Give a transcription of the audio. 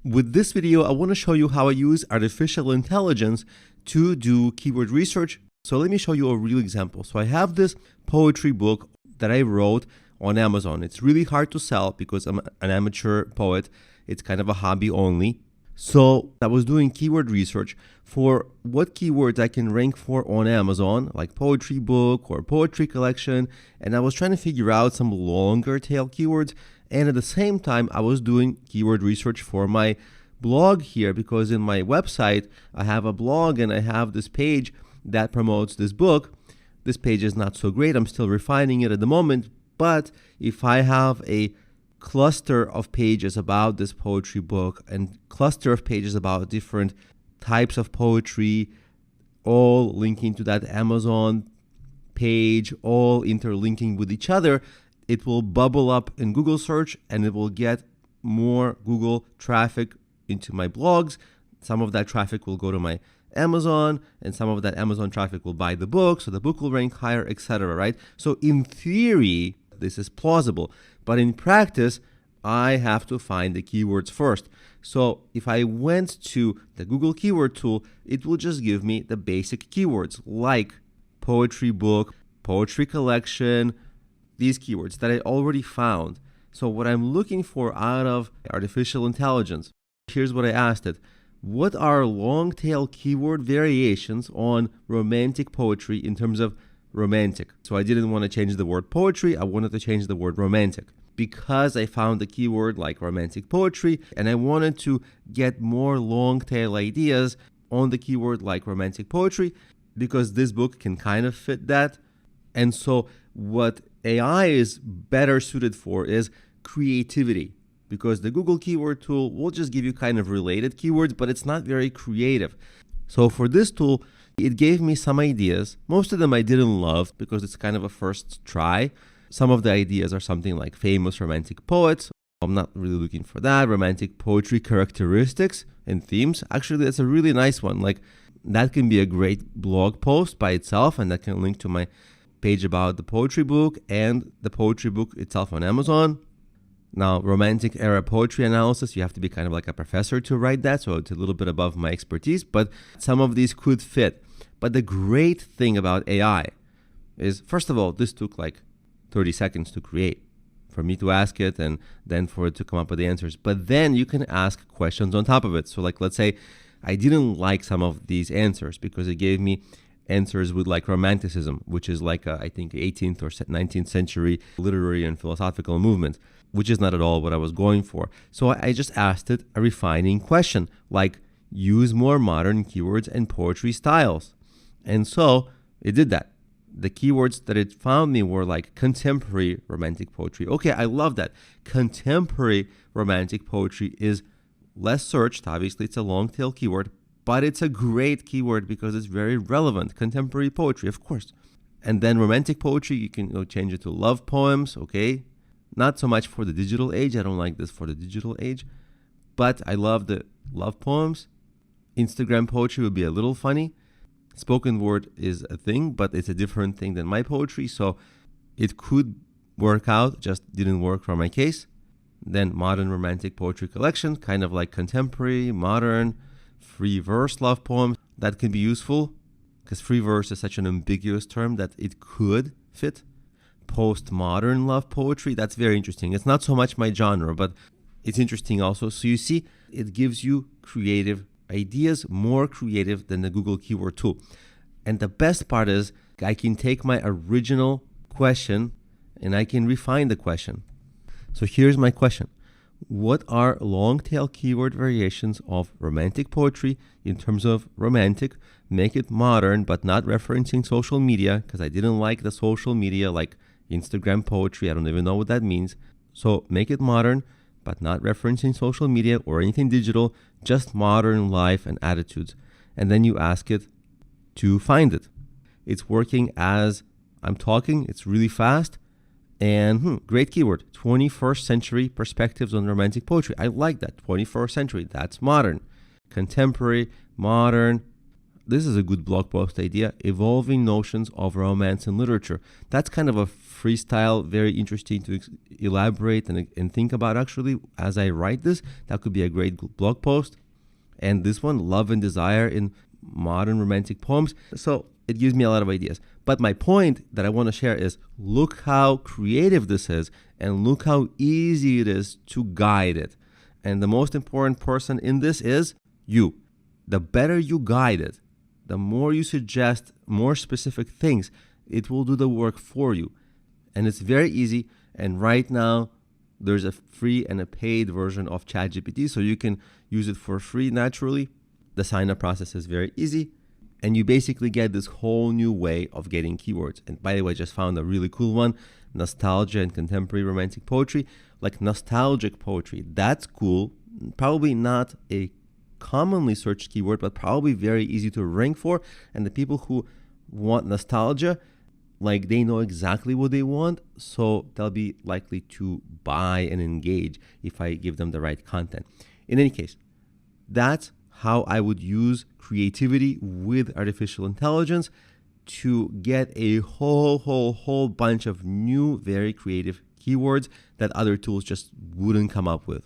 With this video, I want to show you how I use artificial intelligence to do keyword research. So let me show you a real example. So I have this poetry book that I wrote on Amazon. It's really hard to sell because I'm an amateur poet. It's kind of a hobby only. So I was doing keyword research for what keywords I can rank for on Amazon, like poetry book or poetry collection. And I was trying to figure out some longer tail keywords. And at the same time, I was doing keyword research for my blog here, because in my website, I have a blog and I have this page that promotes this book. This page is not so great. I'm still refining it at the moment. But if I have a cluster of pages about this poetry book and cluster of pages about different types of poetry, all linking to that Amazon page, all interlinking with each other, it will bubble up in Google search and it will get more Google traffic into my blogs. Some of that traffic will go to my Amazon, and some of that Amazon traffic will buy the book, so the book will rank higher, etc. Right? So in theory, this is plausible, but in practice, I have to find the keywords first. So if I went to the Google keyword tool, it will just give me the basic keywords like poetry book, poetry collection, these keywords that I already found. So what I'm looking for out of artificial intelligence, here's what I asked it. What are long tail keyword variations on romantic poetry in terms of romantic? So I didn't want to change the word poetry. I wanted to change the word romantic because I found the keyword like romantic poetry, and I wanted to get more long tail ideas on the keyword like romantic poetry because this book can kind of fit that. And so what AI is better suited for is creativity, because the Google keyword tool will just give you kind of related keywords, but it's not very creative. So for this tool, it gave me some ideas. Most of them I didn't love because it's kind of a first try. Some of the ideas are something like famous romantic poets. I'm not really looking for that. Romantic poetry characteristics and themes. Actually, that's a really nice one. Like that can be a great blog post by itself, and that can link to my page about the poetry book and the poetry book itself on Amazon. Now, romantic era poetry analysis, you have to be kind of like a professor to write that, so it's a little bit above my expertise, but some of these could fit. But the great thing about AI is, first of all, this took like 30 seconds to create, for me to ask it and then for it to come up with the answers. But then you can ask questions on top of it. So like, let's say I didn't like some of these answers because it gave me answers with like romanticism, which is like I think 18th or 19th century literary and philosophical movement, which is not at all what I was going for. So I just asked it a refining question, like use more modern keywords and poetry styles. And so it did that. The keywords that it found me were like contemporary romantic poetry. Okay, I love that. Contemporary romantic poetry is less searched. Obviously, it's a long tail keyword, but it's a great keyword because it's very relevant. Contemporary poetry, of course. And then romantic poetry, you can change it to love poems, okay? Not so much for the digital age. I don't like this for the digital age. But I love the love poems. Instagram poetry would be a little funny. Spoken word is a thing, but it's a different thing than my poetry. So it could work out, just didn't work for my case. Then modern romantic poetry collection, kind of like contemporary, modern, free verse love poems. That can be useful because free verse is such an ambiguous term that it could fit. Postmodern love poetry, that's very interesting. It's not so much my genre, but it's interesting also. So you see, it gives you creative ideas, more creative than the Google keyword tool. And the best part is I can take my original question and I can refine the question. So here's my question. What are long tail keyword variations of romantic poetry in terms of romantic? Make it modern, but not referencing social media, because I didn't like the social media like Instagram poetry. I don't even know what that means. So make it modern, but not referencing social media or anything digital, just modern life and attitudes. And then you ask it to find it. It's working as I'm talking. It's really fast. And great keyword, 21st century perspectives on romantic poetry. I like that. 21st century, that's modern. Contemporary, modern. This is a good blog post idea, evolving notions of romance in literature. That's kind of a freestyle, very interesting to elaborate and think about actually as I write this. That could be a great blog post. And this one, love and desire in modern romantic poems. So it gives me a lot of ideas. But my point that I want to share is look how creative this is and look how easy it is to guide it. And the most important person in this is you. The better you guide it, the more you suggest more specific things, it will do the work for you. And it's very easy. And right now, there's a free and a paid version of ChatGPT, so you can use it for free naturally. The sign-up process is very easy, and you basically get this whole new way of getting keywords. And by the way, I just found a really cool one, nostalgia and contemporary romantic poetry. Like nostalgic poetry, that's cool. Probably not a commonly searched keyword, but probably very easy to rank for. And the people who want nostalgia, like they know exactly what they want, so they'll be likely to buy and engage if I give them the right content. In any case, that's how I would use creativity with artificial intelligence to get a whole bunch of new, very creative keywords that other tools just wouldn't come up with.